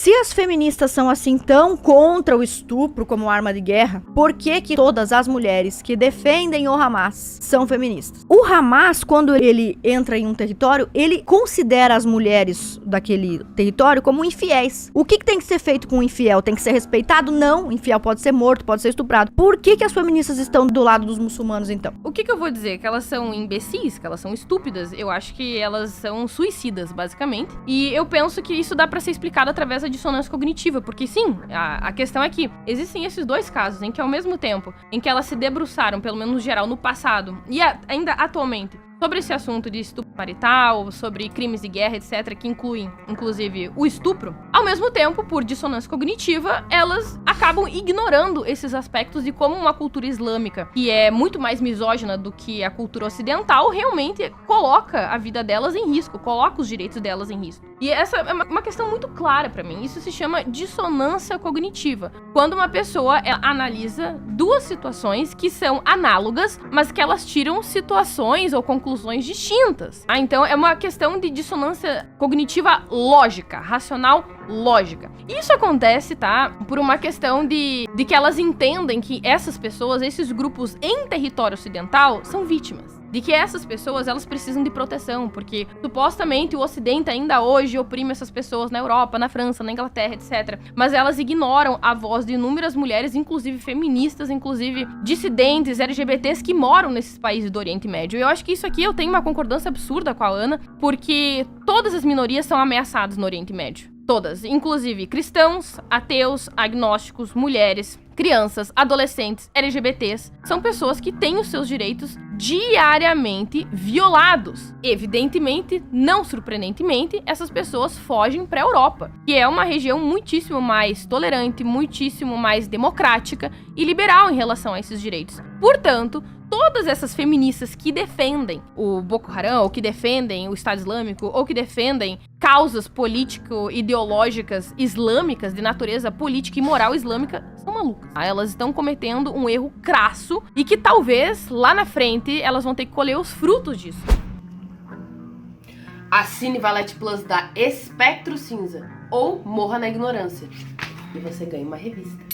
Se as feministas são assim tão contra o estupro como arma de guerra, por que todas as mulheres que defendem o Hamas são feministas? O Hamas, quando ele entra em um território, ele considera as mulheres daquele território como infiéis. O que tem que ser feito com o infiel? Tem que ser respeitado? Não. Infiel pode ser morto, pode ser estuprado. Por que as feministas estão do lado dos muçulmanos, então? O que eu vou dizer? Que elas são imbecis? Que elas são estúpidas? Eu acho que elas são suicidas, basicamente. E eu penso que isso dá pra ser explicado através da dissonância cognitiva. Porque sim, a questão é que existem esses dois casos em que ao mesmo tempo em que elas se debruçaram, pelo menos no geral, no passado e ainda atualmente, sobre esse assunto de estupro marital, sobre crimes de guerra, etc., que incluem, inclusive, o estupro, ao mesmo tempo, por dissonância cognitiva, elas acabam ignorando esses aspectos de como uma cultura islâmica, que é muito mais misógina do que a cultura ocidental, realmente coloca a vida delas em risco, coloca os direitos delas em risco. E essa é uma questão muito clara pra mim. Isso se chama dissonância cognitiva. Quando uma pessoa analisa duas situações que são análogas, mas que elas tiram situações ou conclusões distintas. Então é uma questão de dissonância cognitiva lógica, racional lógica. Isso acontece, tá? Por uma questão de que elas entendem que essas pessoas, esses grupos em território ocidental, são vítimas. De que essas pessoas, elas precisam de proteção, porque supostamente o Ocidente ainda hoje oprime essas pessoas na Europa, na França, na Inglaterra, etc. Mas elas ignoram a voz de inúmeras mulheres, inclusive feministas, inclusive dissidentes, LGBTs, que moram nesses países do Oriente Médio. E eu acho que isso aqui eu tenho uma concordância absurda com a Ana, porque todas as minorias são ameaçadas no Oriente Médio. Todas, inclusive cristãos, ateus, agnósticos, mulheres, crianças, adolescentes, LGBTs, são pessoas que têm os seus direitos diariamente violados. Evidentemente, não surpreendentemente, essas pessoas fogem para a Europa, que é uma região muitíssimo mais tolerante, muitíssimo mais democrática e liberal em relação a esses direitos. Portanto, todas essas feministas que defendem o Boko Haram, ou que defendem o Estado Islâmico, ou que defendem causas político-ideológicas islâmicas, de natureza política e moral islâmica, são malucas. Elas estão cometendo um erro crasso e que talvez, lá na frente, elas vão ter que colher os frutos disso. Assine Valete Plus da Espectro Cinza ou morra na ignorância e você ganha uma revista.